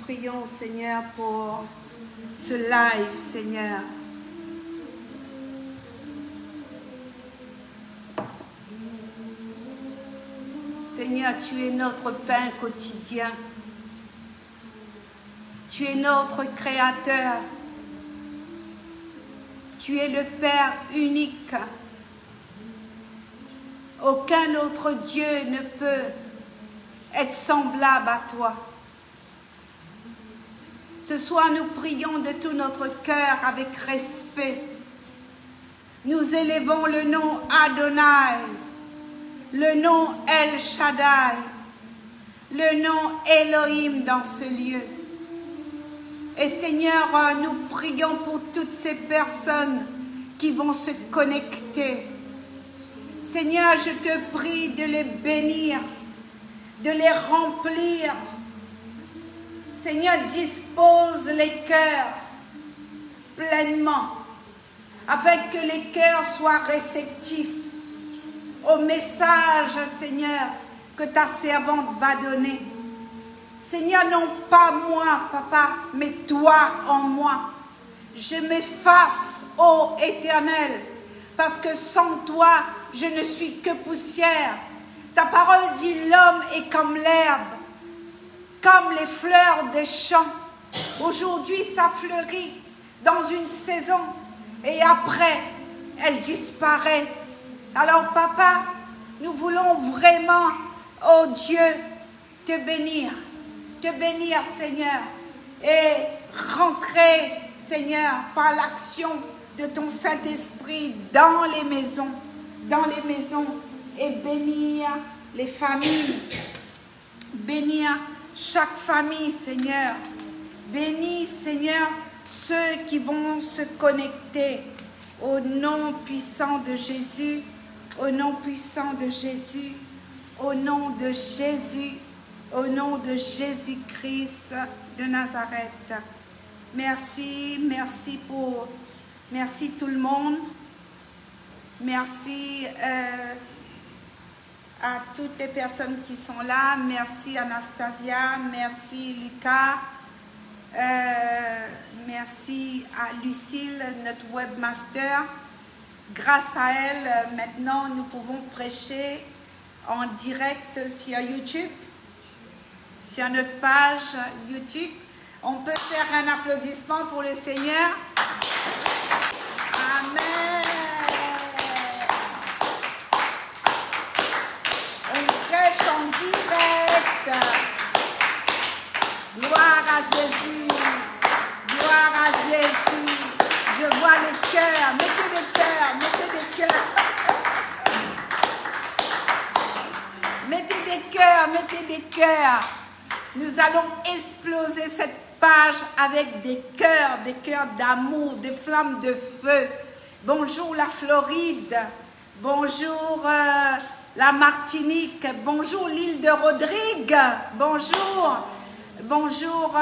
prions, Seigneur, pour ce live, Seigneur. Seigneur, tu es notre pain quotidien. Tu es notre Créateur. Tu es le Père unique. Aucun autre Dieu ne peut être semblable à toi. Ce soir, nous prions de tout notre cœur avec respect. Nous élevons le nom Adonai, le nom El Shaddai, le nom Elohim dans ce lieu. Et Seigneur, nous prions pour toutes ces personnes qui vont se connecter. Seigneur, je te prie de les bénir, de les remplir. Seigneur, dispose les cœurs pleinement, afin que les cœurs soient réceptifs au message, Seigneur, que ta servante va donner. Seigneur, non pas moi, Papa, mais toi en moi. Je m'efface, ô Éternel, parce que sans toi, je ne suis que poussière. Ta parole dit l'homme est comme l'herbe, comme les fleurs des champs. Aujourd'hui, ça fleurit dans une saison et après, elle disparaît. Alors, Papa, nous voulons vraiment, oh Dieu, te bénir, Seigneur, et rentrer, Seigneur, par l'action de ton Saint-Esprit dans les maisons, et bénir les familles, bénir chaque famille, Seigneur. Bénis, Seigneur, ceux qui vont se connecter au nom puissant de Jésus, au nom puissant de Jésus, au nom de Jésus, au nom de Jésus-Christ de Nazareth. Merci, merci tout le monde. Merci à toutes les personnes qui sont là. Merci Anastasia, merci Lucas, merci à Lucille, notre webmaster. Grâce à elle, maintenant, nous pouvons prêcher en direct sur YouTube, sur notre page YouTube. On peut faire un applaudissement pour le Seigneur. Amen. On prêche en direct. Gloire à Jésus. Gloire à Jésus. Je vois les cœurs. Mettez des cœurs. Mettez des cœurs. Mettez des cœurs. Mettez des cœurs. Nous allons exploser cette page avec des cœurs d'amour, des flammes de feu. Bonjour la Floride, bonjour la Martinique, bonjour l'île de Rodrigue, bonjour, bonjour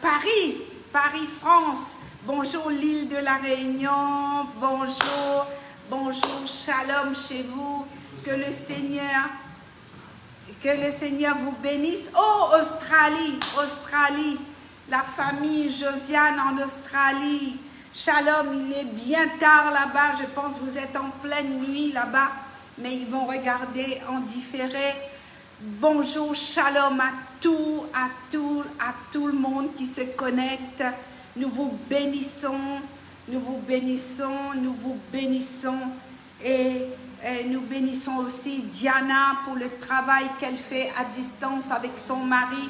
Paris, France, bonjour l'île de la Réunion, bonjour, shalom chez vous, que le Seigneur vous bénisse. Oh, Australie, la famille Josiane en Australie. Shalom, il est bien tard là-bas. Je pense que vous êtes en pleine nuit là-bas, mais ils vont regarder en différé. Bonjour, shalom à tout le monde qui se connecte. Nous vous bénissons, et nous bénissons aussi Diana pour le travail qu'elle fait à distance avec son mari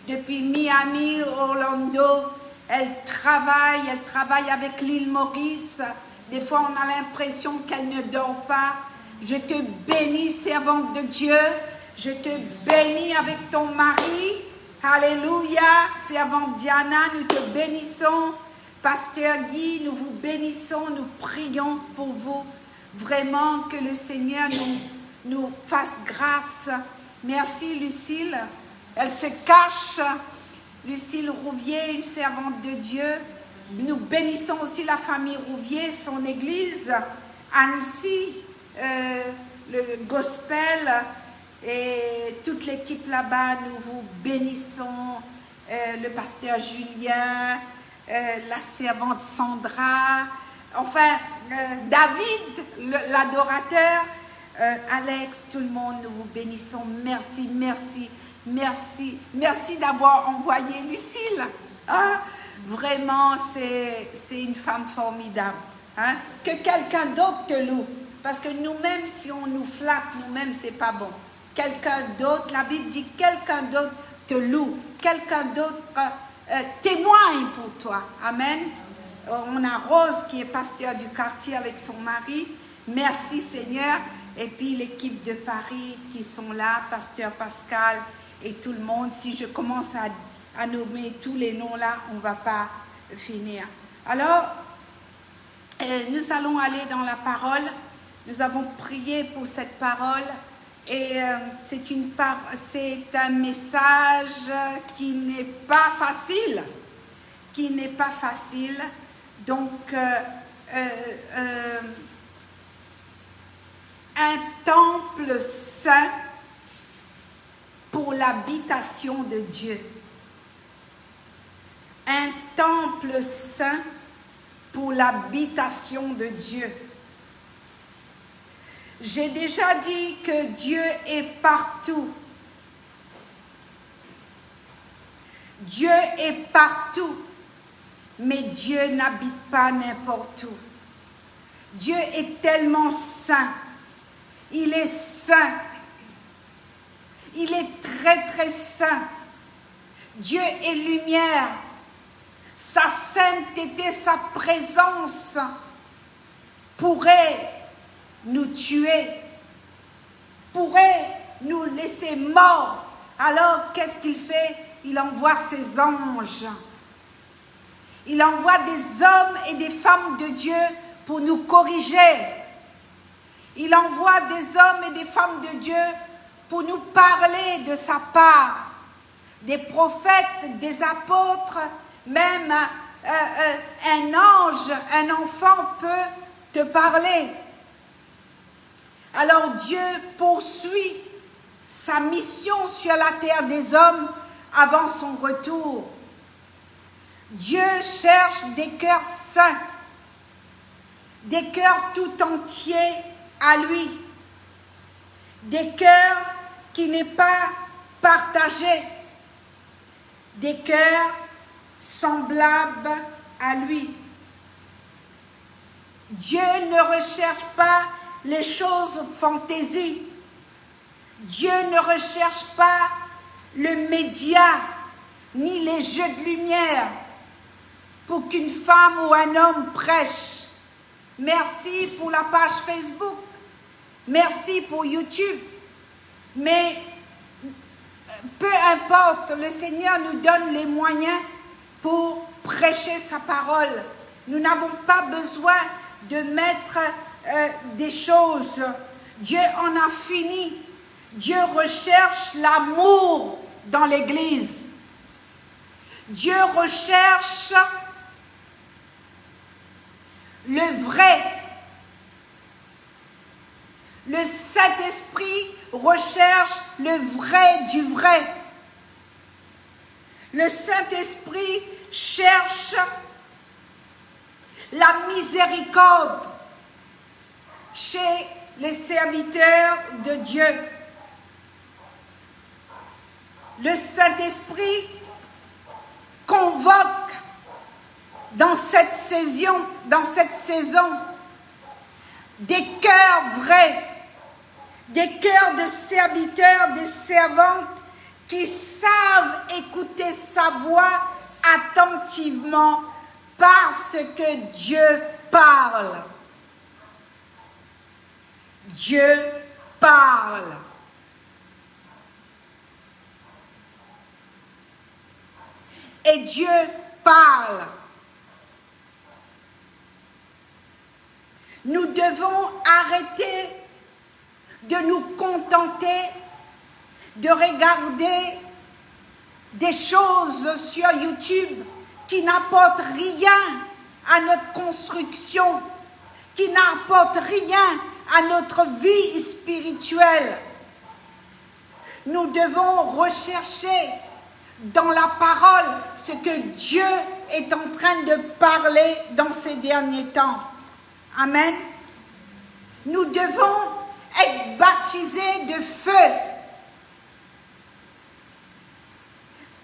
depuis Miami, Orlando. Elle travaille avec l'île Maurice. Des fois, on a l'impression qu'elle ne dort pas. Je te bénis, servante de Dieu. Je te bénis avec ton mari. Alléluia. Servante Diana, nous te bénissons. Pasteur Guy, nous vous bénissons. Nous prions pour vous. Vraiment que le Seigneur nous fasse grâce. Merci Lucille. Elle se cache. Lucille Rouvier, une servante de Dieu. Nous bénissons aussi la famille Rouvier, son église, Annecy, le gospel. et toute l'équipe là-bas, nous vous bénissons, le pasteur Julien, la servante Sandra, enfin David, l'adorateur, Alex, tout le monde, nous vous bénissons. Merci, merci, merci, merci d'avoir envoyé Lucille. Hein? Vraiment, c'est une femme formidable. Hein? Que quelqu'un d'autre te loue. Parce que nous-mêmes, si on nous flatte, nous-mêmes, c'est pas bon. Quelqu'un d'autre, la Bible dit, quelqu'un d'autre te loue. Quelqu'un d'autre témoigne pour toi. Amen. On a Rose qui est pasteur du quartier avec son mari. Merci Seigneur. Et puis l'équipe de Paris qui sont là, pasteur Pascal et tout le monde. Si je commence à nommer tous les noms là, on ne va pas finir. Alors, nous allons aller dans la parole. Nous avons prié pour cette parole. Et c'est un message qui n'est pas facile. Qui n'est pas facile. Donc, un temple saint pour l'habitation de Dieu. Un temple saint pour l'habitation de Dieu. J'ai déjà dit que Dieu est partout. Dieu est partout, mais Dieu n'habite pas n'importe où. Dieu est tellement saint. Il est saint. Il est très, très saint. Dieu est lumière. Sa sainteté, sa présence pourrait nous tuer, pourrait nous laisser morts. Alors, qu'est-ce qu'il fait? Il envoie ses anges. Il envoie des hommes et des femmes de Dieu pour nous corriger. Il envoie des hommes et des femmes de Dieu pour nous parler de sa part. Des prophètes, des apôtres, même un ange, un enfant peut te parler. Alors Dieu poursuit sa mission sur la terre des hommes avant son retour. Dieu cherche des cœurs saints, des cœurs tout entiers à lui, des cœurs qui n'est pas partagés, des cœurs semblables à lui. Dieu ne recherche pas les choses fantaisie. Dieu ne recherche pas le média, ni les jeux de lumière pour qu'une femme ou un homme prêche. Merci pour la page Facebook. Merci pour YouTube. Mais peu importe, le Seigneur nous donne les moyens pour prêcher sa parole. Nous n'avons pas besoin de mettre des choses. Dieu en a fini. Dieu recherche l'amour dans l'Église. Dieu recherche le vrai. Le Saint-Esprit recherche le vrai du vrai. Le Saint-Esprit cherche la miséricorde chez les serviteurs de Dieu. Le Saint-Esprit convoque dans cette saison des cœurs vrais, des cœurs de serviteurs, de servantes qui savent écouter sa voix attentivement parce que Dieu parle. Dieu parle. Et Dieu parle. Nous devons arrêter de nous contenter de regarder des choses sur YouTube qui n'apportent rien à notre construction, qui n'apportent rien à notre vie spirituelle. nous devons rechercher dans la parole ce que Dieu est en train de parler dans ces derniers temps. Amen. Nous devons être baptisés de feu.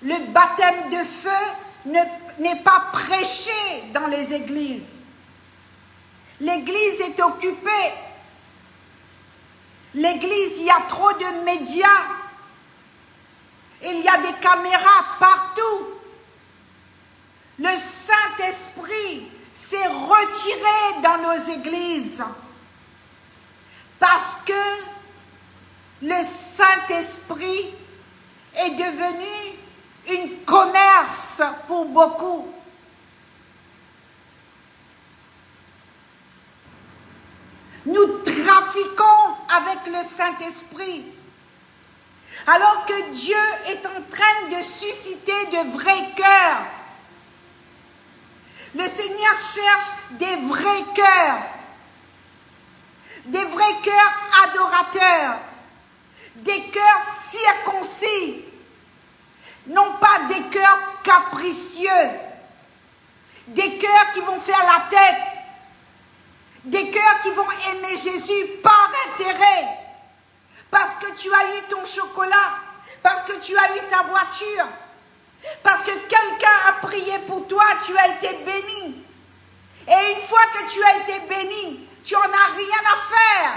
Le baptême de feu n'est pas prêché dans les églises. L'église est occupée. L'église, il y a trop de médias. Il y a des caméras partout. Le Saint-Esprit s'est retiré dans nos églises parce que le Saint-Esprit est devenu une commerce pour beaucoup. Nous trafiquons avec le Saint-Esprit. Alors que Dieu est en train de susciter de vrais cœurs. Le Seigneur cherche des vrais cœurs. Des vrais cœurs adorateurs. Des cœurs circoncis. Non pas des cœurs capricieux. Des cœurs qui vont faire la tête. Des cœurs qui vont aimer Jésus par intérêt. Parce que tu as eu ton chocolat. Parce que tu as eu ta voiture. Parce que quelqu'un a prié pour toi, tu as été béni. Et une fois que tu as été béni, tu n'en as rien à faire.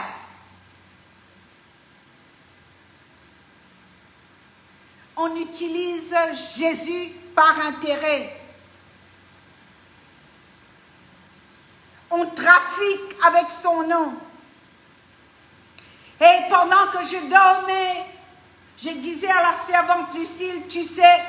On utilise Jésus par intérêt. On trafique avec son nom. Et pendant que je dormais, je disais à la servante Lucille, tu sais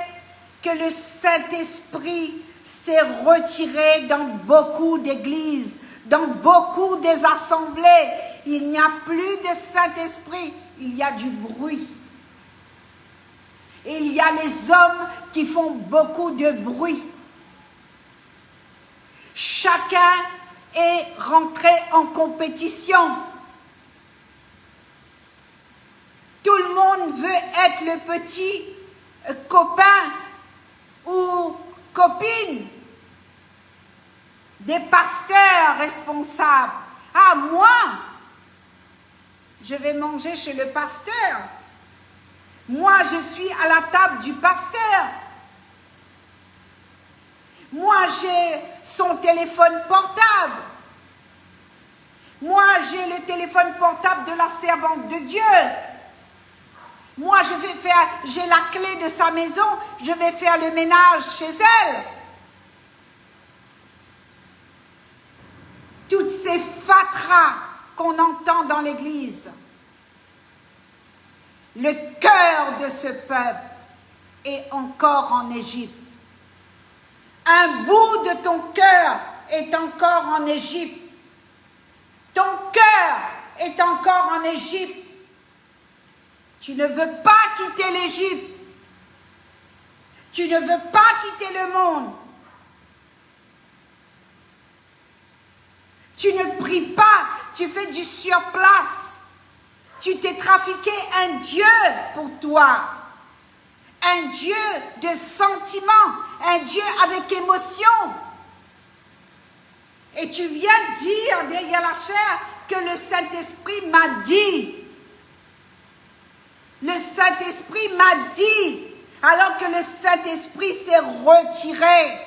que le Saint-Esprit s'est retiré dans beaucoup d'églises, dans beaucoup des assemblées. Il n'y a plus de Saint-Esprit, il y a du bruit. Et il y a les hommes qui font beaucoup de bruit. Chacun est rentré en compétition. Tout le monde veut être le petit copain ou copine des pasteurs responsables. Ah, moi, je vais manger chez le pasteur. Moi, je suis à la table du pasteur. Moi, j'ai son téléphone portable. Moi, j'ai le téléphone portable de la servante de Dieu. Moi, j'ai la clé de sa maison, je vais faire le ménage chez elle. Toutes ces fatras qu'on entend dans l'église. Le cœur de ce peuple est encore en Égypte. Un bout de ton cœur est encore en Égypte. Ton cœur est encore en Égypte. Tu ne veux pas quitter l'Égypte. Tu ne veux pas quitter le monde. Tu ne pries pas, tu fais du surplace. Tu t'es trafiqué un Dieu pour toi. Un Dieu de sentiments, un Dieu avec émotion. Et tu viens dire derrière la chair que le Saint-Esprit m'a dit. Le Saint-Esprit m'a dit, alors que le Saint-Esprit s'est retiré.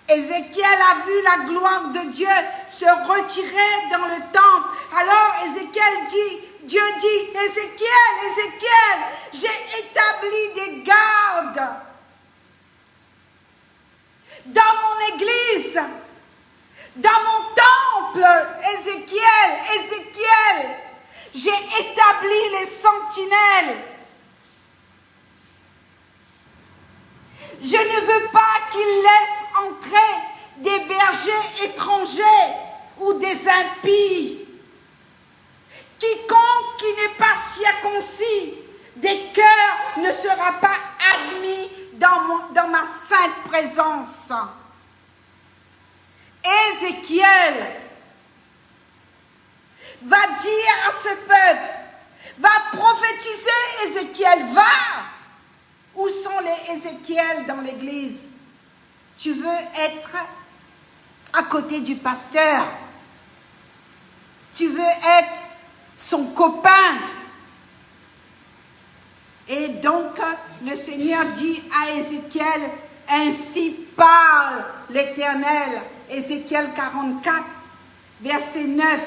Ézéchiel a vu la gloire de Dieu se retirer dans le temple. Alors Ézéchiel dit, Dieu dit, Ézéchiel, j'ai établi des gardes dans mon église, dans mon temple. Ézéchiel, j'ai établi les sentinelles. Je ne veux pas qu'il laisse entrer des bergers étrangers ou des impies. Quiconque qui n'est pas circoncis des cœurs ne sera pas admis dans ma sainte présence. Ézéchiel va dire à ce peuple, va prophétiser. Ézéchiel, va. Où sont les Ézéchiel dans l'église? Tu veux être à côté du pasteur. Tu veux être son copain. Et donc, le Seigneur dit à Ézéchiel, ainsi parle l'Éternel. Ézéchiel 44, verset 9.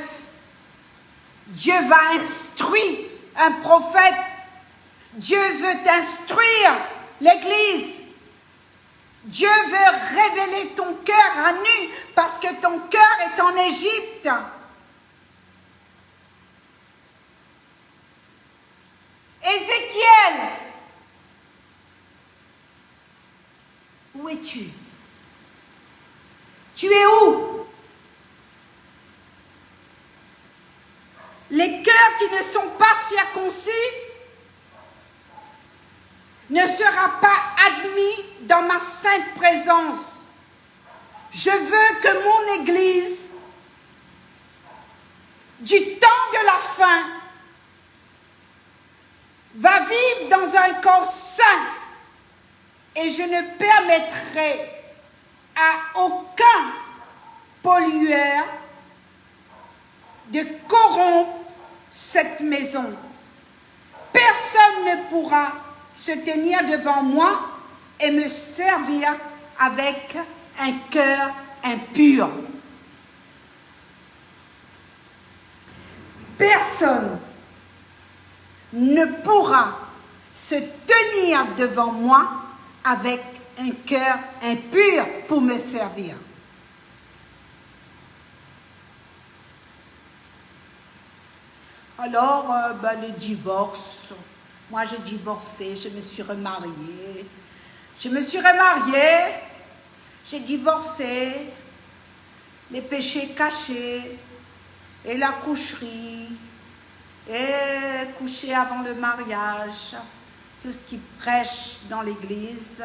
Dieu va instruire un prophète. Dieu veut instruire l'Église. Dieu veut révéler ton cœur à nu parce que ton cœur est en Égypte. Ézéchiel, où es-tu? Tu es où? Les cœurs qui ne sont pas circoncis ne sera pas admis dans ma sainte présence. Je veux que mon Église, du temps de la fin, va vivre dans un corps saint et je ne permettrai à aucun pollueur de corrompre cette maison. Personne ne pourra se tenir devant moi et me servir avec un cœur impur. Personne ne pourra se tenir devant moi avec un cœur impur pour me servir. Alors, les divorces. Moi, j'ai divorcé, je me suis remariée. J'ai divorcé, les péchés cachés, et la coucherie, et coucher avant le mariage, tout ce qui prêche dans l'église.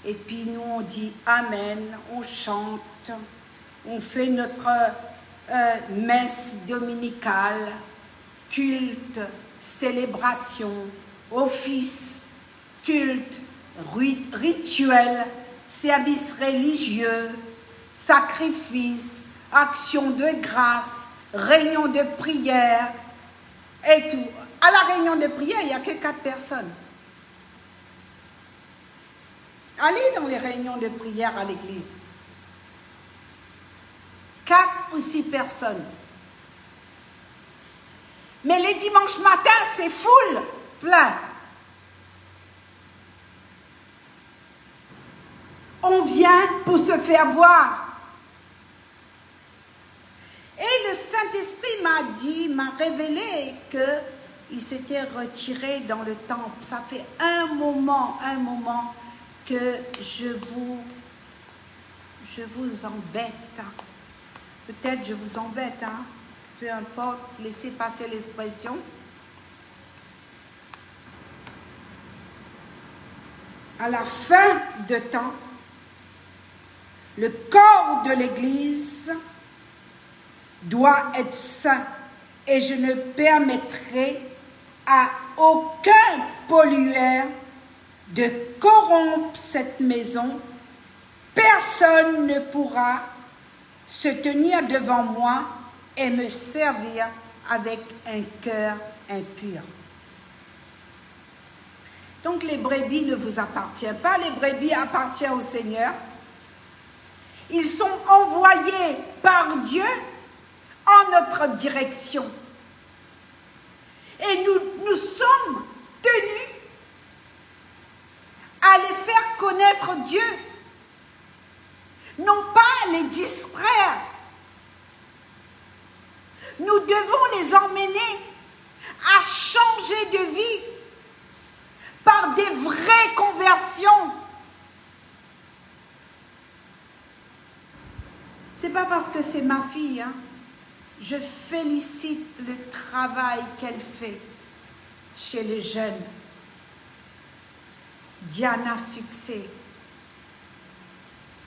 Et puis nous, on dit Amen, on chante, on fait notre messe dominicale, culte, célébration, office, culte, rituel, service religieux, sacrifice, action de grâce, réunion de prière et tout. À la réunion de prière, il n'y a que 4 personnes. Allez dans les réunions de prière à l'église. 4 ou 6 personnes. Mais les dimanches matins, c'est full, plein. On vient pour se faire voir. Et le Saint-Esprit m'a révélé qu'il s'était retiré dans le temple. Ça fait un moment que je vous embête. Peut-être je vous embête, hein. Peu importe, laissez passer l'expression. À la fin de temps, le corps de l'Église doit être saint et je ne permettrai à aucun pollueur de corrompre cette maison. Personne ne pourra se tenir devant moi et me servir avec un cœur impur. Donc les brebis ne vous appartiennent pas, les brebis appartiennent au Seigneur. Ils sont envoyés par Dieu en notre direction. Et nous sommes tenus à les faire connaître Dieu, non pas les distraire. Nous devons les emmener à changer de vie par des vraies conversions. C'est pas parce que c'est ma fille, hein. Je félicite le travail qu'elle fait chez les jeunes. Diana Succès,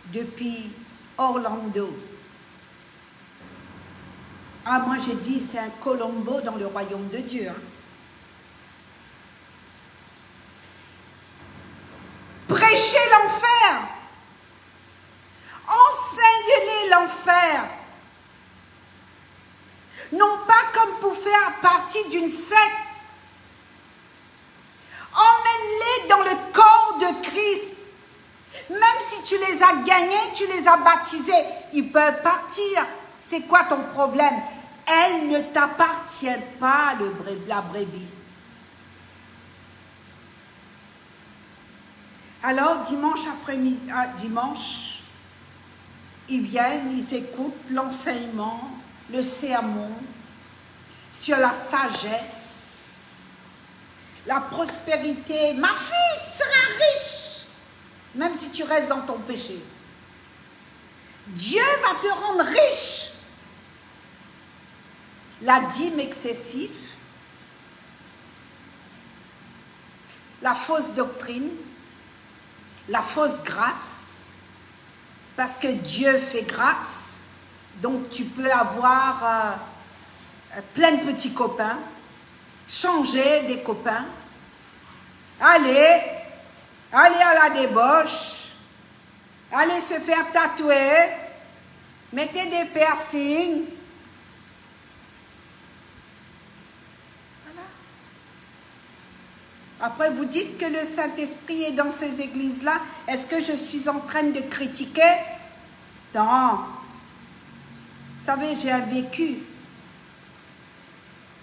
depuis Orlando. Ah, moi j'ai dit c'est un Colombo dans le royaume de Dieu. Hein. Prêchez l'enfer. Enseignez-les l'enfer. Non pas comme pour faire partie d'une secte. Emmène-les dans le corps de Christ. Même si tu les as gagnés, tu les as baptisés, ils peuvent partir. C'est quoi ton problème? Elle ne t'appartient pas, la brebis. Alors, dimanche après-midi, dimanche, ils viennent, ils écoutent l'enseignement, le sermon sur la sagesse, la prospérité. Ma fille, tu seras riche, même si tu restes dans ton péché. Dieu va te rendre riche. La dîme excessive, la fausse doctrine, la fausse grâce, parce que Dieu fait grâce, donc tu peux avoir plein de petits copains, changer des copains, aller à la débauche, aller se faire tatouer, mettez des piercings. Voilà. Après, vous dites que le Saint-Esprit est dans ces églises-là. Est-ce que je suis en train de critiquer? Non. Vous savez, j'ai un vécu.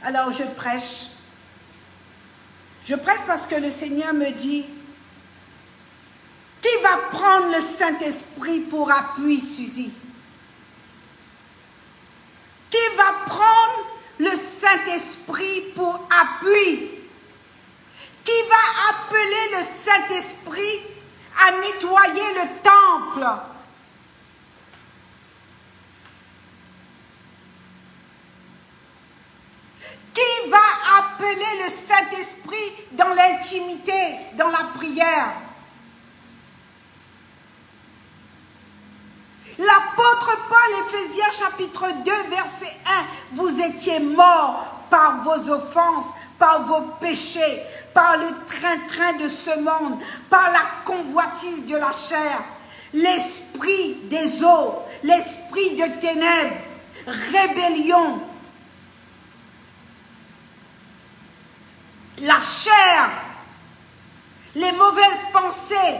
Alors, je prêche. Je prêche parce que le Seigneur me dit, qui va prendre le Saint-Esprit pour appui, Suzy? Qui va prendre le Saint-Esprit pour appui? Qui va appeler le Saint-Esprit à nettoyer le temple? Qui va appeler le Saint-Esprit dans l'intimité, dans la prière? L'apôtre Paul, Éphésiens chapitre 2, verset 1, vous étiez morts par vos offenses, par vos péchés, par le train-train de ce monde, par la convoitise de la chair, l'esprit des eaux, l'esprit de ténèbres, rébellion, la chair, les mauvaises pensées,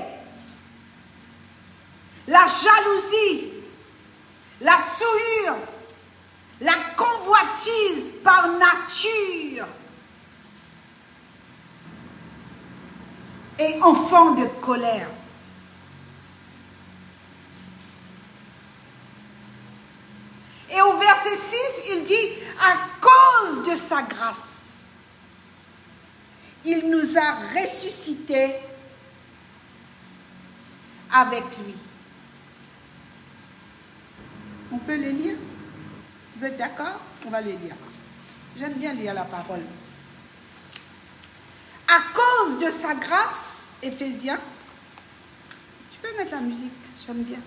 la jalousie, la souillure, la convoitise par nature et enfant de colère. Et au verset 6, il dit, à cause de sa grâce, il nous a ressuscités avec lui. On peut le lire? Vous êtes d'accord? On va le lire. J'aime bien lire la parole. À cause de sa grâce, Éphésiens, tu peux mettre la musique, j'aime bien.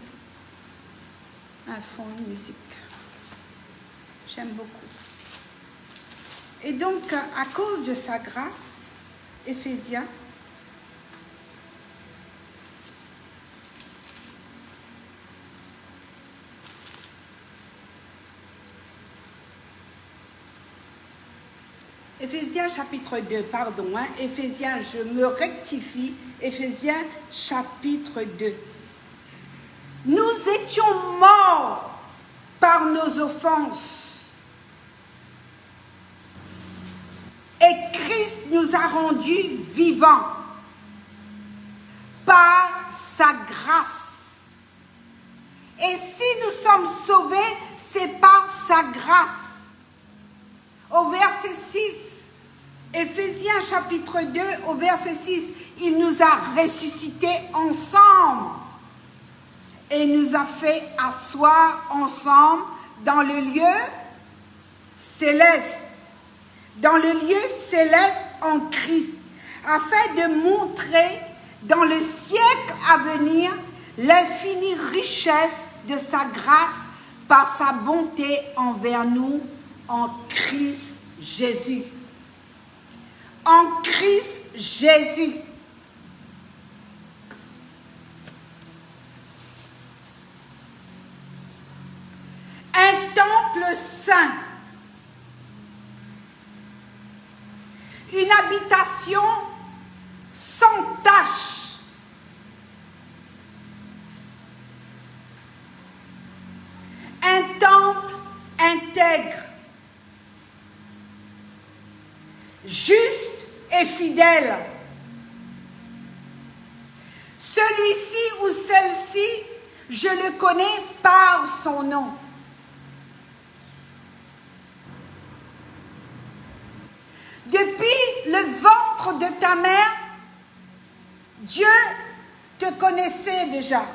Un fond de musique. J'aime beaucoup. Et donc, à cause de sa grâce, Éphésiens, Éphésiens chapitre 2, pardon, Éphésiens, je me rectifie, Éphésiens chapitre 2. Nous étions morts par nos offenses et Christ nous a rendus vivants par sa grâce. Et si nous sommes sauvés, c'est par sa grâce. Au verset 6, Éphésiens chapitre 2, au verset 6, il nous a ressuscités ensemble et nous a fait asseoir ensemble dans le lieu céleste. Dans le lieu céleste en Christ, afin de montrer dans le siècle à venir l'infinie richesse de sa grâce par sa bonté envers nous en Christ Jésus. En Christ Jésus. être saint. Une habitation sans tache. Un temple intègre, juste et fidèle. Celui-ci ou celle-ci, je le connais par son nom. Depuis le ventre de ta mère, Dieu te connaissait déjà.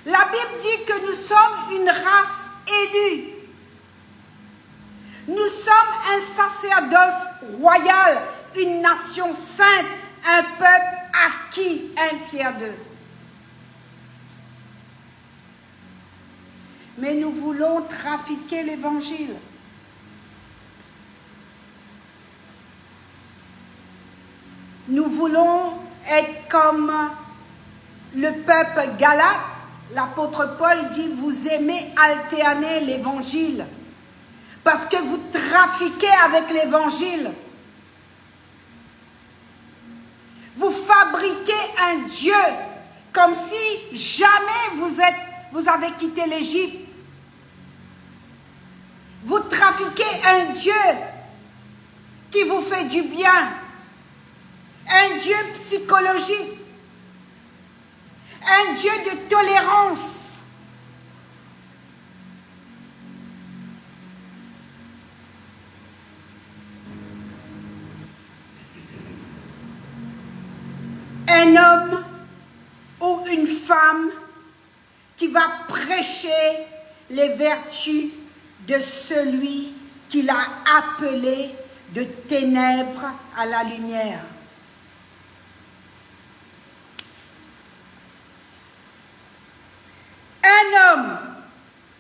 La Bible dit que nous sommes une race élue. Nous sommes un sacerdoce royal, une nation sainte, un peuple acquis. 1 Pierre 2. Mais nous voulons trafiquer l'évangile. Nous voulons être comme le peuple galate. L'apôtre Paul dit, vous aimez alterner l'évangile. Parce que vous trafiquez avec l'évangile. Vous fabriquez un Dieu comme si jamais vous avez quitté l'Égypte. Vous trafiquez un Dieu qui vous fait du bien. Un Dieu psychologique. Un Dieu de tolérance. Un homme ou une femme qui va prêcher les vertus de celui qu'il a appelé de ténèbres à la lumière. Un homme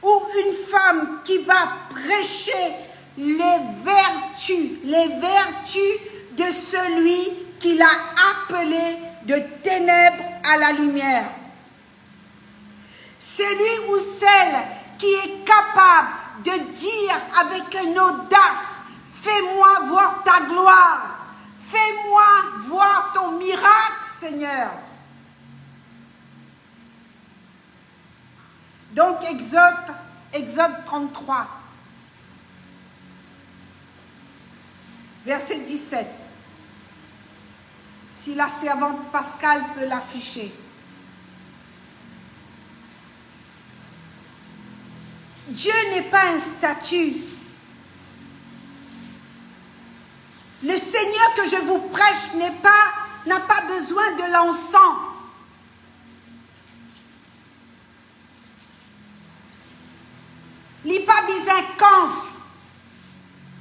ou une femme qui va prêcher les vertus de celui qu'il a appelé de ténèbres à la lumière. Celui ou celle qui est capable de dire avec une audace, fais-moi voir ta gloire, fais-moi voir ton miracle, Seigneur. Donc Exode 33, verset 17. Si la servante Pascal peut l'afficher. Dieu n'est pas un statut. Le Seigneur que je vous prêche n'a pas besoin de l'encens. Li pas besoin canf,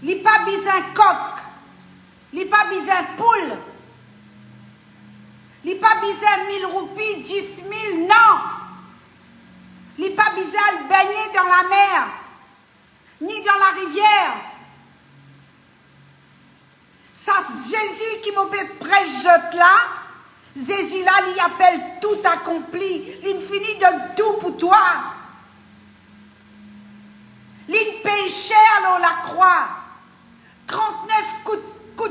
li pas besoin coq, li pas besoin poule, li pas besoin 1000 roupies, 10 000, non. Li pas besoin de baigner dans la mer, ni dans la rivière. Ça, Jésus qui m'a fait prêche là, Jésus là, il appelle tout accompli, l'infini de tout pour toi. L'in paye cher à la croix. 39 coups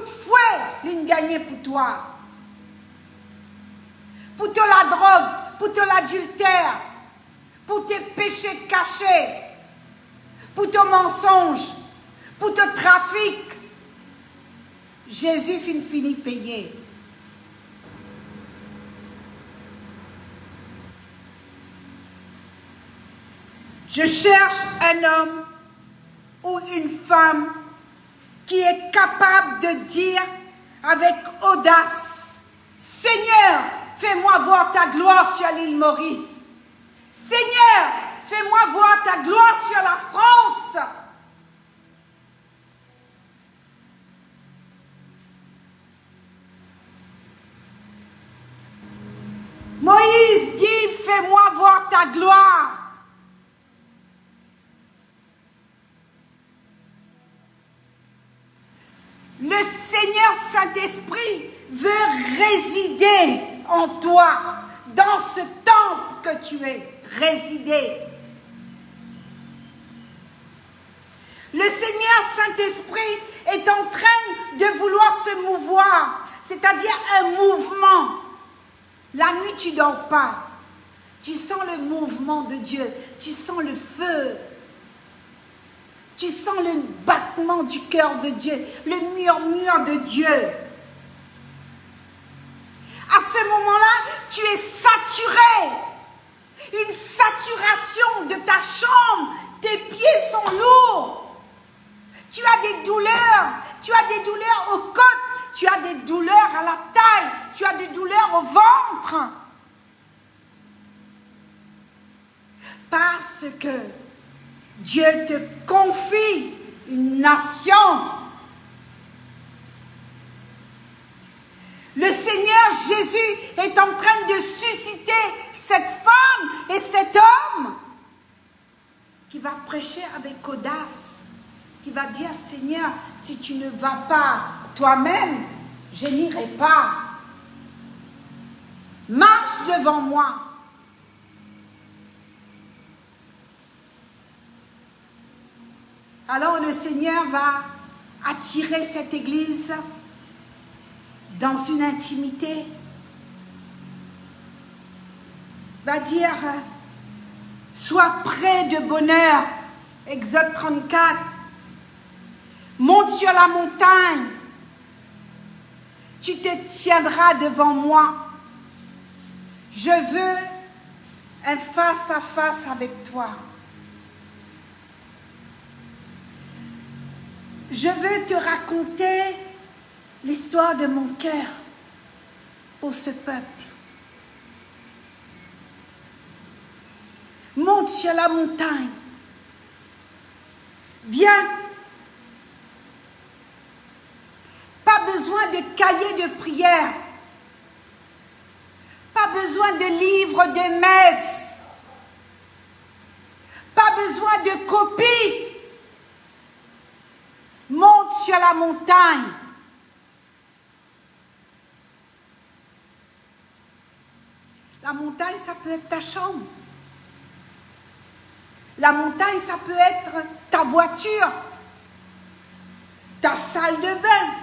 de fouet, l'in gagné pour toi. Pour te la drogue, pour te l'adultère, pour tes péchés cachés, pour ton mensonge, pour ton trafic. Jésus finit payé. Je cherche un homme ou une femme qui est capable de dire avec audace, Seigneur, fais-moi voir ta gloire sur l'île Maurice. Seigneur, fais-moi voir ta gloire sur la France. Moïse dit, fais-moi voir ta gloire. Le Seigneur Saint-Esprit veut résider en toi, dans ce temple que tu es, résider. Le Seigneur Saint-Esprit est en train de vouloir se mouvoir, c'est-à-dire un mouvement. La nuit, tu ne dors pas. Tu sens le mouvement de Dieu, tu sens le feu. Tu sens le battement du cœur de Dieu, le murmure de Dieu. À ce moment-là, tu es saturé. Une saturation de ta chambre. Tes pieds sont lourds. Tu as des douleurs. Tu as des douleurs aux côtes. Tu as des douleurs à la taille. Tu as des douleurs au ventre. Parce que Dieu te confie une nation. Le Seigneur Jésus est en train de susciter cette femme et cet homme qui va prêcher avec audace, qui va dire, Seigneur, si tu ne vas pas toi-même, je n'irai pas. Marche devant moi. Alors le Seigneur va attirer cette église dans une intimité, va dire, sois près de bonheur, Exode 34, monte sur la montagne, tu te tiendras devant moi, je veux un face à face avec toi. Je veux te raconter l'histoire de mon cœur pour ce peuple. Monte sur la montagne. Viens. Pas besoin de cahiers de prière. Pas besoin de livres de messe. Pas besoin de copies. Monte sur la montagne. La montagne, ça peut être ta chambre. La montagne, ça peut être ta voiture, ta salle de bain,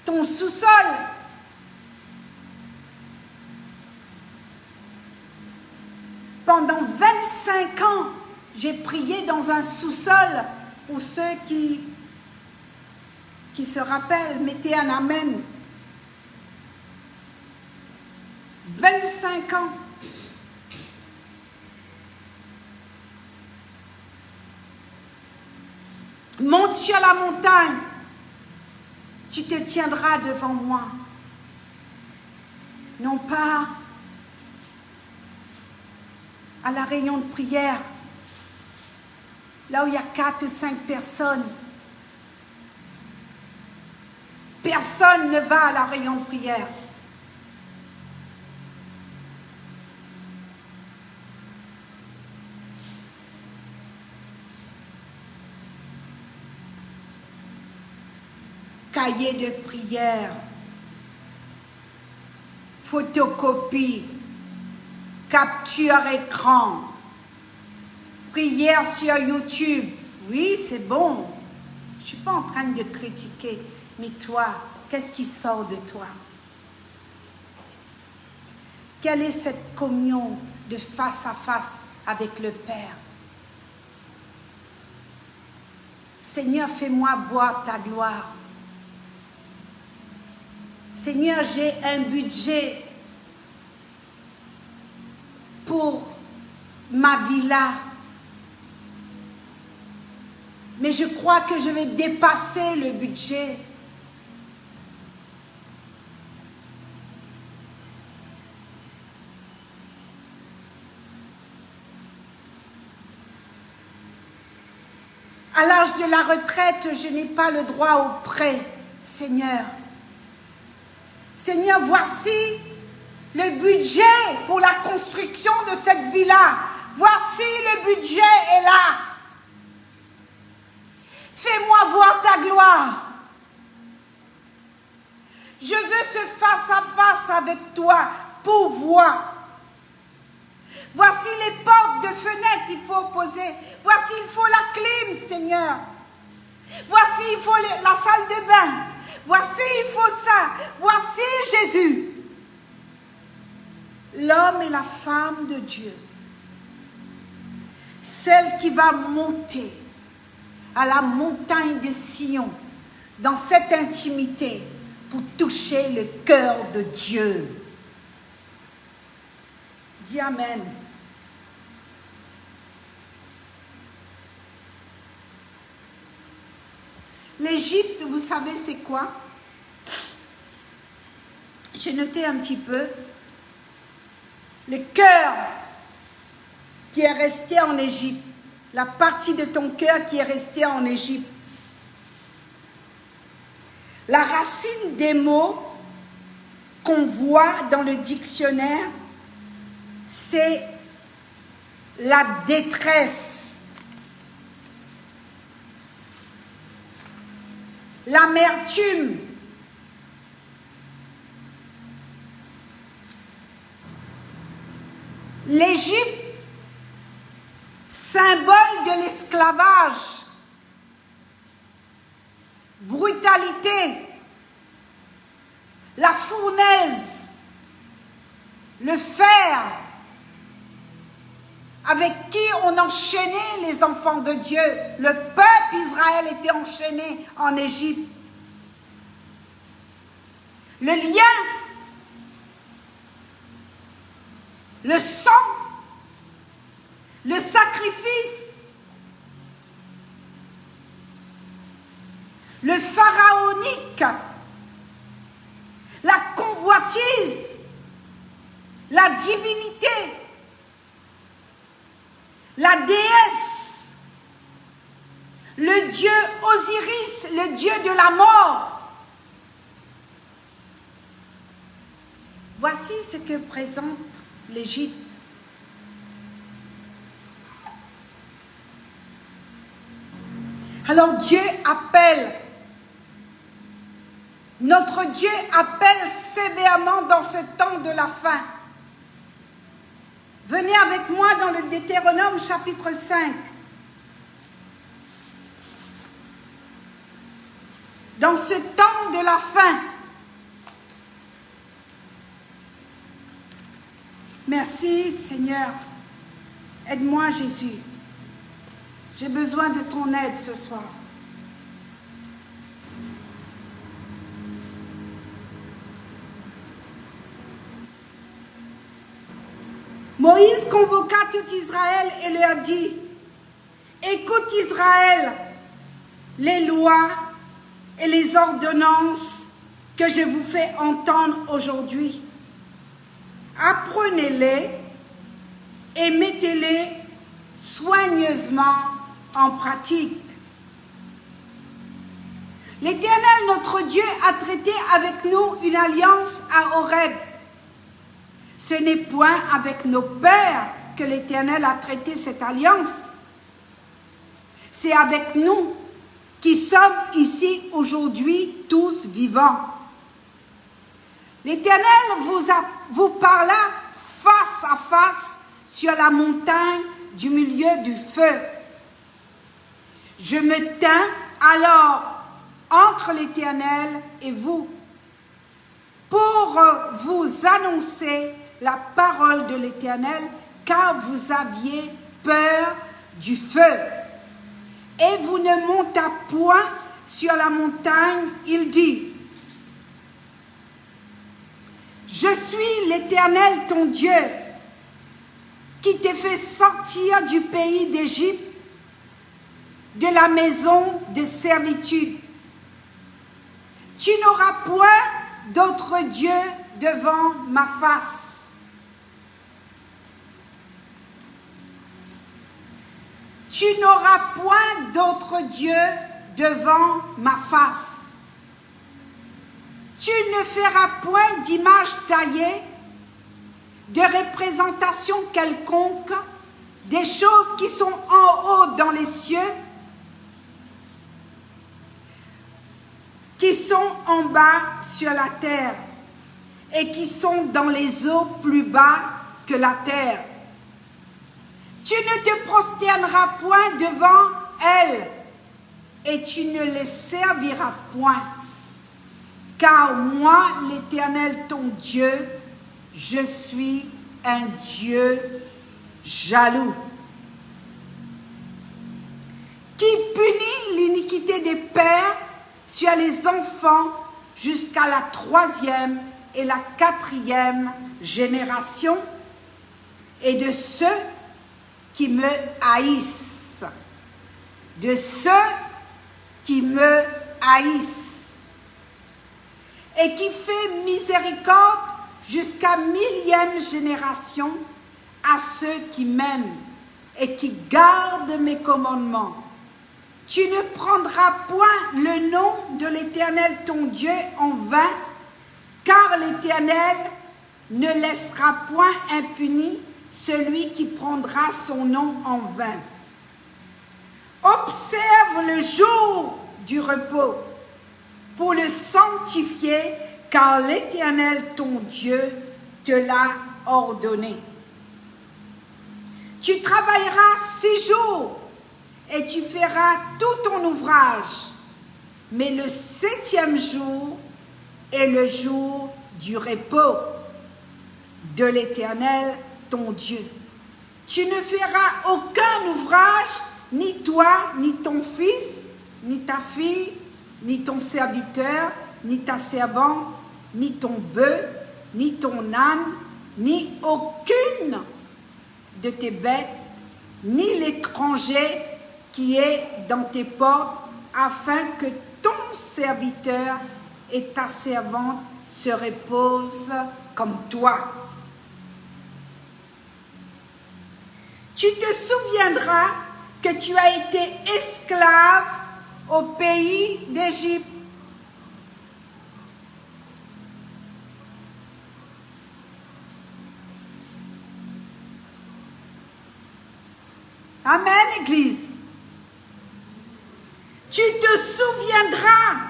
ton sous-sol. Pendant 25 ans, j'ai prié dans un sous-sol. Pour ceux qui se rappellent, mettez un amen. 25 ans. Monte sur la montagne, tu te tiendras devant moi. Non pas à la réunion de prière, là où il y a 4 ou 5 personnes. Personne ne va à la réunion de prière. Cahier de prière, photocopie, capture écran, prière sur YouTube. Oui, c'est bon. Je ne suis pas en train de critiquer, mais toi, qu'est-ce qui sort de toi? Quelle est cette communion de face à face avec le Père? Seigneur, fais-moi voir ta gloire. Seigneur, j'ai un budget pour ma villa. Mais je crois que je vais dépasser le budget. À l'âge de la retraite, je n'ai pas le droit au prêt, Seigneur. Seigneur, voici le budget pour la construction de cette villa. Voici le budget est là. Fais-moi voir ta gloire. Je veux ce face à face avec toi pour voir. Voici les portes de fenêtres, il faut poser. Voici, il faut la clim, Seigneur. Voici, il faut la salle de bain. Voici, il faut ça. Voici Jésus. L'homme et la femme de Dieu. Celle qui va monter à la montagne de Sion, dans cette intimité, pour toucher le cœur de Dieu. Dis Amen. L'Égypte, vous savez c'est quoi? J'ai noté un petit peu. Le cœur qui est resté en Égypte. La partie de ton cœur qui est restée en Égypte. La racine des mots qu'on voit dans le dictionnaire, c'est la détresse, l'amertume, l'Égypte, symbole de l'esclavage, brutalité, la fournaise, le fer, avec qui on enchaînait les enfants de Dieu. Le peuple Israël était enchaîné en Égypte. Le lien, le sang, le sacrifice, le pharaonique, la convoitise, la divinité, la déesse, le dieu Osiris, le dieu de la mort. Voici ce que présente l'Égypte. Alors Dieu appelle, notre Dieu appelle sévèrement dans ce temps de la fin. Venez avec moi dans le Deutéronome chapitre 5. Dans ce temps de la fin. Merci Seigneur. Aide-moi Jésus. J'ai besoin de ton aide ce soir. Moïse convoqua tout Israël et leur dit, « Écoute Israël, les lois et les ordonnances que je vous fais entendre aujourd'hui. Apprenez-les et mettez-les soigneusement en pratique. L'Éternel, notre Dieu, a traité avec nous une alliance à Horeb. Ce n'est point avec nos pères que l'Éternel a traité cette alliance. C'est avec nous qui sommes ici aujourd'hui tous vivants. L'Éternel vous parla face à face sur la montagne du milieu du feu. Je me tins alors entre l'Éternel et vous pour vous annoncer la parole de l'Éternel, car vous aviez peur du feu. Et vous ne montâtes point sur la montagne, il dit, « Je suis l'Éternel ton Dieu, qui t'ai fait sortir du pays d'Égypte, de la maison de servitude. Tu n'auras point d'autre Dieu devant ma face. Tu n'auras point d'autre Dieu devant ma face. Tu ne feras point d'image taillée, de représentation quelconque, des choses qui sont en haut dans les cieux, qui sont en bas sur la terre, et qui sont dans les eaux plus bas que la terre. Tu ne te prosterneras point devant elles, et tu ne les serviras point. Car moi, l'Éternel, ton Dieu, je suis un Dieu jaloux, qui punit l'iniquité des pères sur les enfants jusqu'à la 3e et la 4e génération, et de ceux qui me haïssent. De ceux qui me haïssent. Et qui fait miséricorde jusqu'à 1000e génération à ceux qui m'aiment et qui gardent mes commandements. Tu ne prendras point le nom de l'Éternel ton Dieu en vain, car l'Éternel ne laissera point impuni celui qui prendra son nom en vain. Observe le jour du repos pour le sanctifier, car l'Éternel ton Dieu te l'a ordonné. Tu travailleras 6 jours et tu feras tout ton ouvrage, mais le 7e jour est le jour du repos de l'Éternel ton Dieu. Tu ne feras aucun ouvrage, ni toi, ni ton fils, ni ta fille, ni ton serviteur, ni ta servante, ni ton bœuf, ni ton âne, ni aucune de tes bêtes, ni l'étranger qui est dans tes portes, afin que ton serviteur et ta servante se reposent comme toi. Tu te souviendras que tu as été esclave au pays d'Égypte. Amen, Église. Tu te souviendras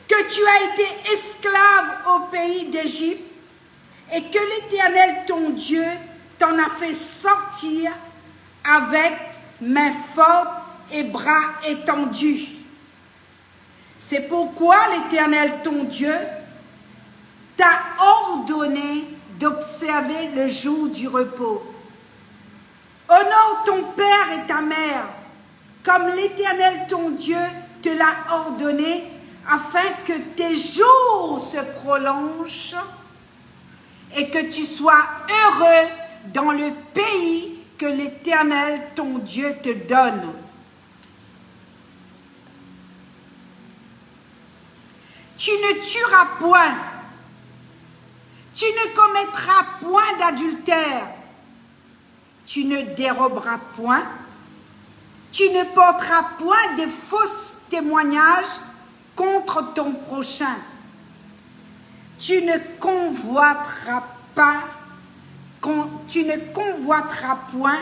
que tu as été esclave au pays d'Égypte et que l'Éternel, ton Dieu, t'en a fait sortir avec main forte et bras étendus. C'est pourquoi l'Éternel, ton Dieu, t'a ordonné d'observer le jour du repos. Honore ton père et ta mère, comme l'Éternel, ton Dieu, te l'a ordonné, afin que tes jours se prolongent et que tu sois heureux dans le pays que l'Éternel, ton Dieu, te donne. Tu ne tueras point, tu ne commettras point d'adultère, tu ne déroberas point, tu ne porteras point de faux témoignages contre ton prochain. Tu ne convoiteras point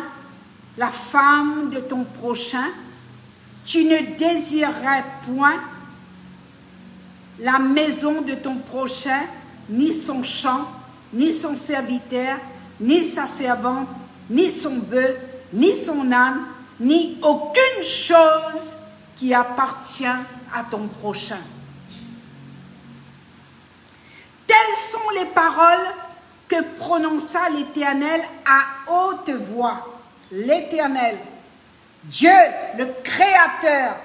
la femme de ton prochain. Tu ne désireras point la maison de ton prochain, ni son champ, ni son serviteur, ni sa servante, ni son bœuf, ni son âne, ni aucune chose qui appartient à ton prochain. Telles sont les paroles que prononça l'Éternel à haute voix. L'Éternel, Dieu, le Créateur,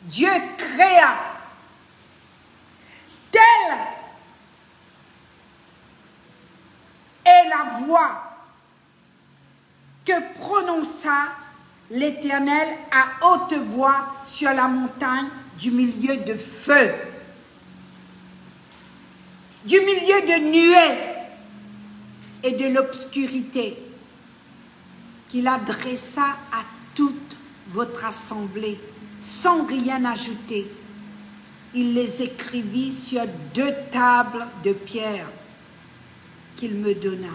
Dieu créa. Telle est la voix que prononça l'Éternel à haute voix sur la montagne du milieu de feu, du milieu de nuées et de l'obscurité, qu'il adressa à toute votre assemblée, sans rien ajouter. Il les écrivit sur 2 tables de pierre qu'il me donna.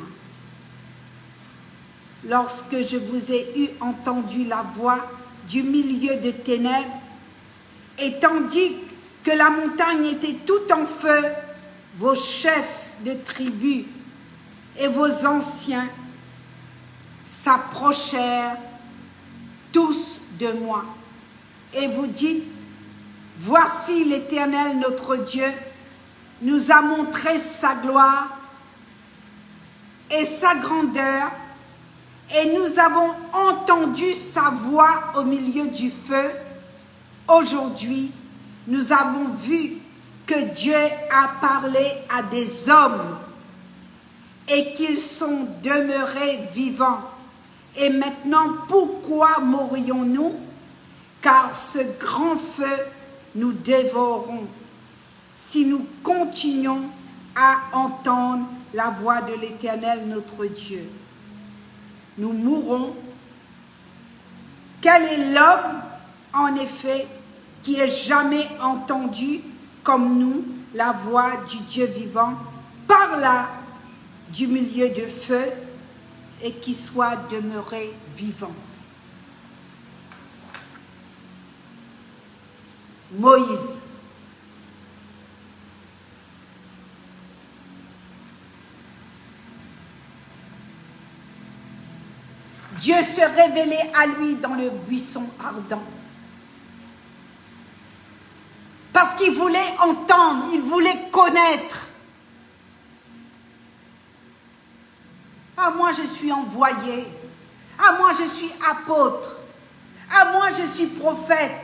Lorsque je vous ai eu entendu la voix du milieu de ténèbres, et tandis que la montagne était tout en feu, vos chefs de tribus et vos anciens s'approchèrent tous de moi. Et vous dites, voici l'Éternel notre Dieu nous a montré sa gloire et sa grandeur, et nous avons entendu sa voix au milieu du feu. Aujourd'hui, nous avons vu que Dieu a parlé à des hommes et qu'ils sont demeurés vivants. Et maintenant, pourquoi mourrions-nous? Car ce grand feu nous dévorons si nous continuons à entendre la voix de l'Éternel notre Dieu. Nous mourrons. Quel est l'homme, en effet, qui ait jamais entendu comme nous la voix du Dieu vivant, par là, du milieu de feu, et qui soit demeuré vivant? Moïse. Dieu se révélait à lui dans le buisson ardent. Parce qu'il voulait entendre, il voulait connaître. Ah, moi je suis envoyé. Ah, moi je suis apôtre. Ah, moi je suis prophète.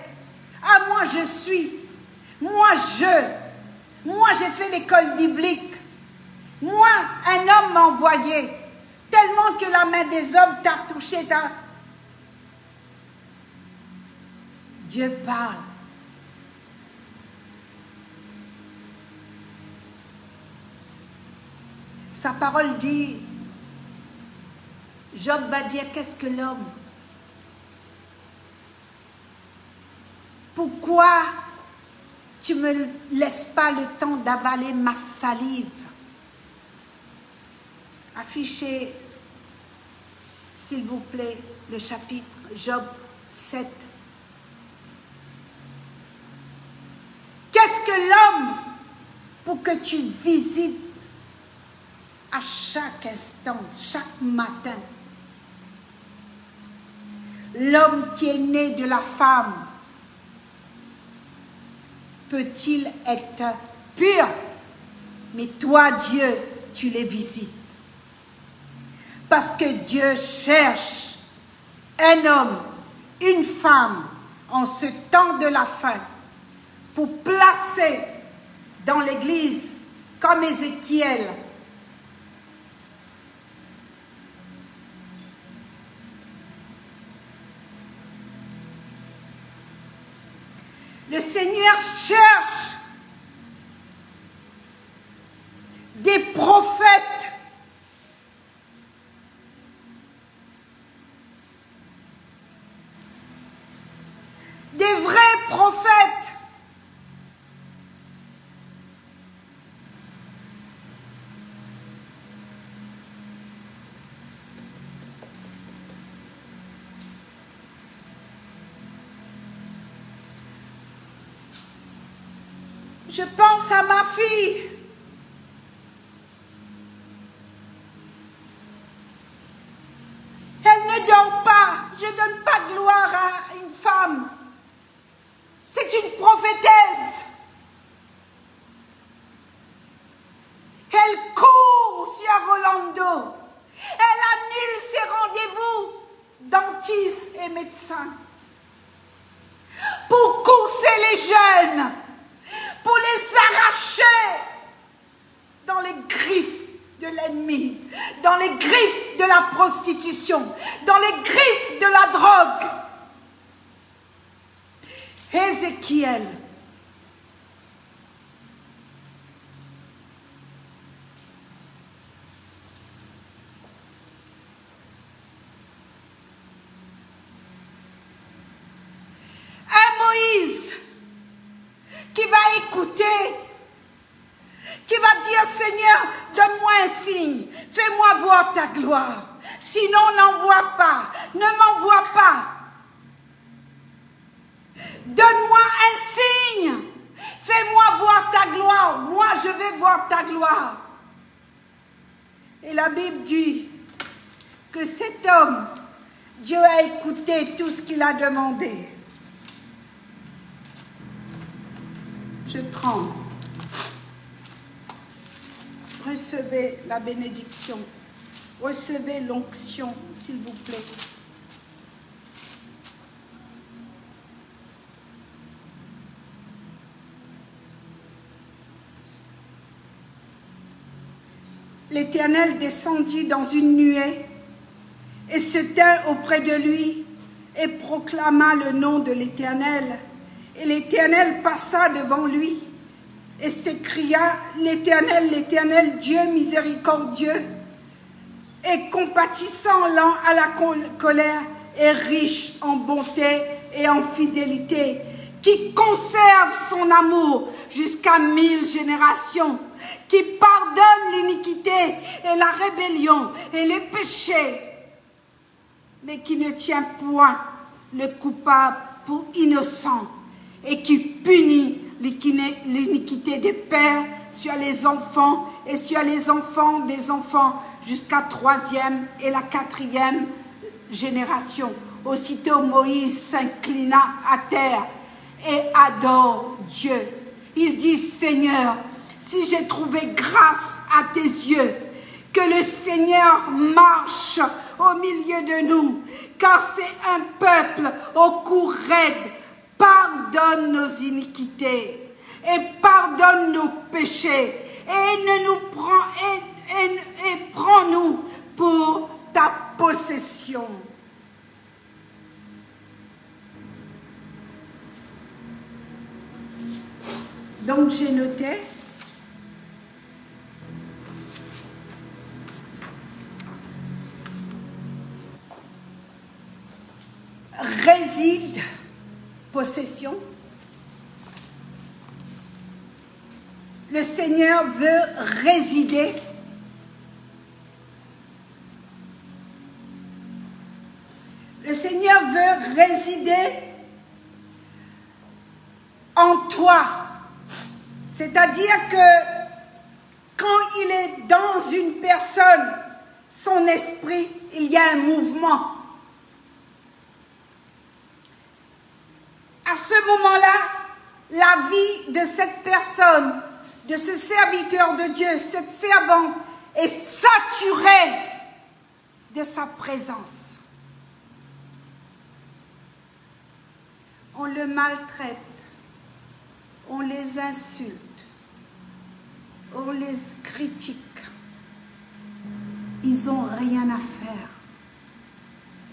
Ah, moi je suis. Moi j'ai fait l'école biblique. Moi, un homme m'a envoyé. Tellement que la main des hommes t'a touché. Dieu parle. Sa parole dit, Job va dire, qu'est-ce que l'homme? Pourquoi tu ne me laisses pas le temps d'avaler ma salive? Affichez, s'il vous plaît, le chapitre Job 7. Qu'est-ce que l'homme pour que tu visites à chaque instant, chaque matin? L'homme qui est né de la femme peut-il être pur? Mais toi, Dieu, tu les visites. Parce que Dieu cherche un homme, une femme, en ce temps de la fin, pour placer dans l'Église, comme Ézéchiel, le Seigneur cherche des prophètes des vrais prophètes. Je pense à ma fille. Elle ne dort pas. Je ne donne pas gloire à une femme. C'est une prophétesse. Elle court sur Rolando. Elle annule ses rendez-vous dentistes et médecins pour courser les jeunes, pour les arracher dans les griffes de l'ennemi, dans les griffes de la prostitution, dans les griffes de la drogue. Ézéchiel, un Moïse qui va écouter, qui va dire, Seigneur, donne-moi un signe, fais-moi voir ta gloire, sinon n'envoie pas, ne m'envoie pas. Donne-moi un signe, fais-moi voir ta gloire, moi je vais voir ta gloire. Et la Bible dit que cet homme, Dieu a écouté tout ce qu'il a demandé. Je tremble. Recevez la bénédiction. Recevez l'onction, s'il vous plaît. L'Éternel descendit dans une nuée et se tint auprès de lui et proclama le nom de l'Éternel. Et l'Éternel passa devant lui et s'écria, l'Éternel, l'Éternel, Dieu miséricordieux et compatissant, lent à la colère et riche en bonté et en fidélité, qui conserve son amour jusqu'à 1000 générations, qui pardonne l'iniquité et la rébellion et les péchés, mais qui ne tient point le coupable pour innocent et qui punit l'iniquité des pères sur les enfants et sur les enfants des enfants jusqu'à 3e et la 4e génération. Aussitôt Moïse s'inclina à terre et adore Dieu. Il dit, Seigneur, si j'ai trouvé grâce à tes yeux, que le Seigneur marche au milieu de nous, car c'est un peuple au cou raide. Pardonne nos iniquités et pardonne nos péchés et prends-nous pour ta possession. Donc j'ai noté réside, possession. Le Seigneur veut résider. Le Seigneur veut résider en toi. C'est-à-dire que quand il est dans une personne, son esprit, il y a un mouvement. À ce moment-là, la vie de cette personne, de ce serviteur de Dieu, cette servante, est saturée de sa présence. On le maltraite, on les insulte, on les critique. Ils n'ont rien à faire.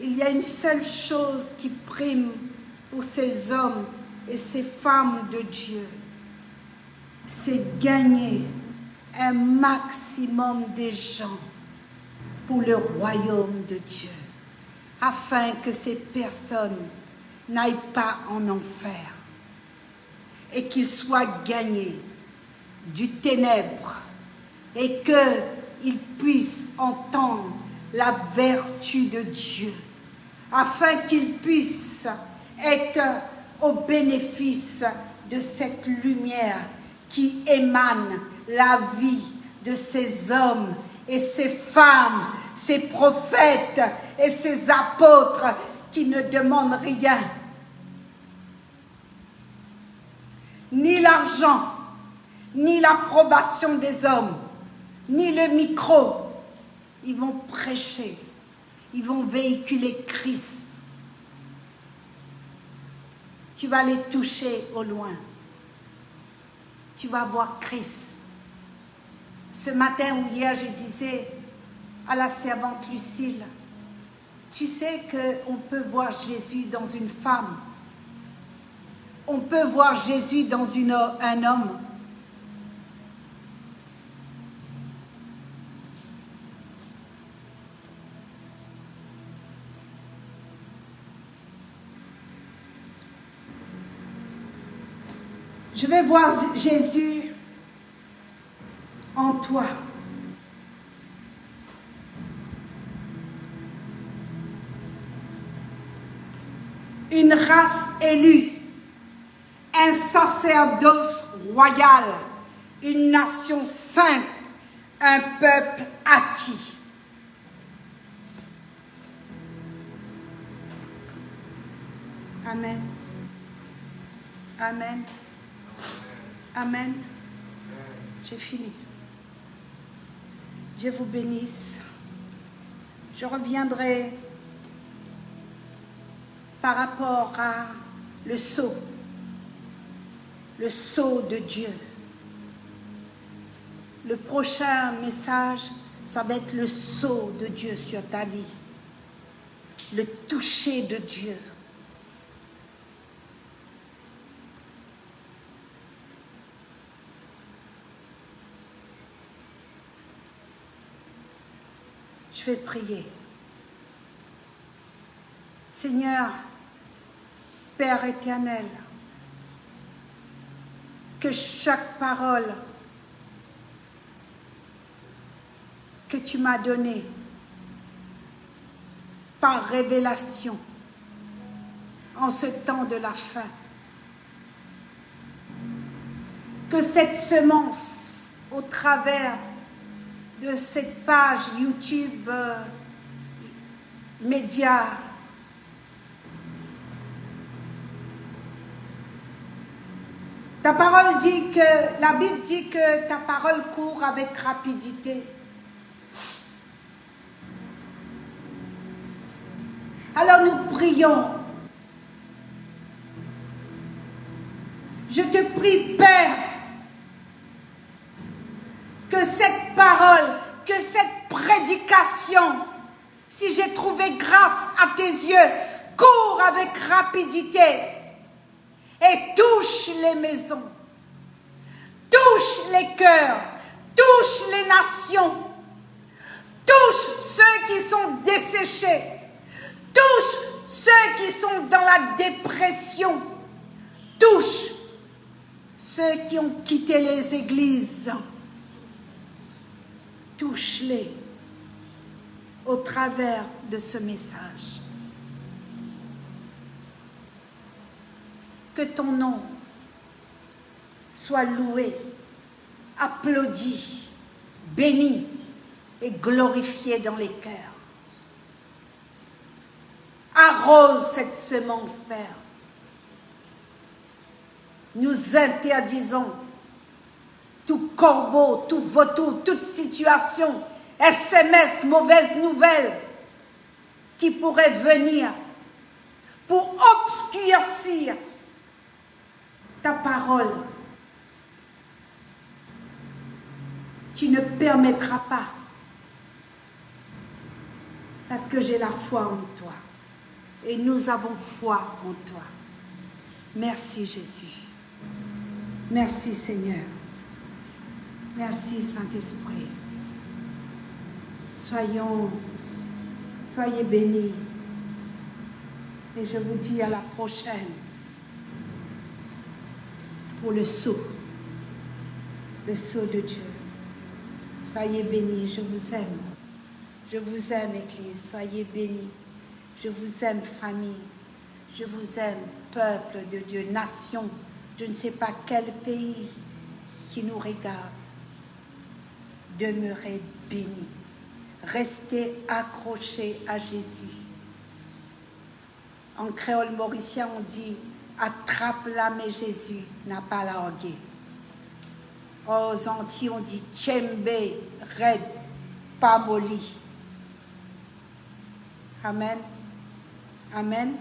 Il y a une seule chose qui prime pour ces hommes et ces femmes de Dieu, c'est gagner un maximum de gens pour le royaume de Dieu, afin que ces personnes n'aillent pas en enfer et qu'ils soient gagnés du ténèbre et qu'ils puissent entendre la vertu de Dieu, afin qu'ils puissent être au bénéfice de cette lumière qui émane la vie de ces hommes et ces femmes, ces prophètes et ces apôtres qui ne demandent rien, ni l'argent, ni l'approbation des hommes, ni le micro. Ils vont prêcher, ils vont véhiculer Christ. Tu vas les toucher au loin. Tu vas voir Christ. Ce matin ou hier, je disais à la servante Lucille, tu sais qu'on peut voir Jésus dans une femme. On peut voir Jésus dans un homme. Je vais voir Jésus en toi. Une race élue, un sacerdoce royal, une nation sainte, un peuple acquis. Amen. Amen. Amen. J'ai fini. Dieu vous bénisse. Je reviendrai par rapport à le sceau de Dieu. Le prochain message, ça va être le sceau de Dieu sur ta vie. Le toucher de Dieu. Je vais prier. Seigneur, Père éternel, que chaque parole que tu m'as donnée par révélation en ce temps de la fin, que cette semence au travers de cette page YouTube média, ta parole dit que, la Bible dit que ta parole court avec rapidité. Alors nous prions. Je te prie, Père, que cette parole, que cette prédication, si j'ai trouvé grâce à tes yeux, court avec rapidité et touche les maisons, touche les cœurs, touche les nations, touche ceux qui sont desséchés, touche ceux qui sont dans la dépression, touche ceux qui ont quitté les églises. Touche-les au travers de ce message. Que ton nom soit loué, applaudi, béni et glorifié dans les cœurs. Arrose cette semence, Père. Nous interdisons tout corbeau, tout vautour, toute situation, SMS, mauvaise nouvelle qui pourrait venir pour obscurcir ta parole. Tu ne permettras pas, parce que j'ai la foi en toi et nous avons foi en toi. Merci Jésus. Merci Seigneur. Merci Saint-Esprit. Soyez bénis. Et je vous dis à la prochaine pour le sceau de Dieu. Soyez bénis, je vous aime. Je vous aime, Église, soyez bénis. Je vous aime, famille. Je vous aime, peuple de Dieu, nation. Je ne sais pas quel pays qui nous regarde. Demeurez bénis. Restez accrochés à Jésus. En créole mauricien, on dit « attrape-la, mais Jésus n'a pas largué ». Aux Antilles, on dit « tchembe, red, pas molly ». Amen. Amen.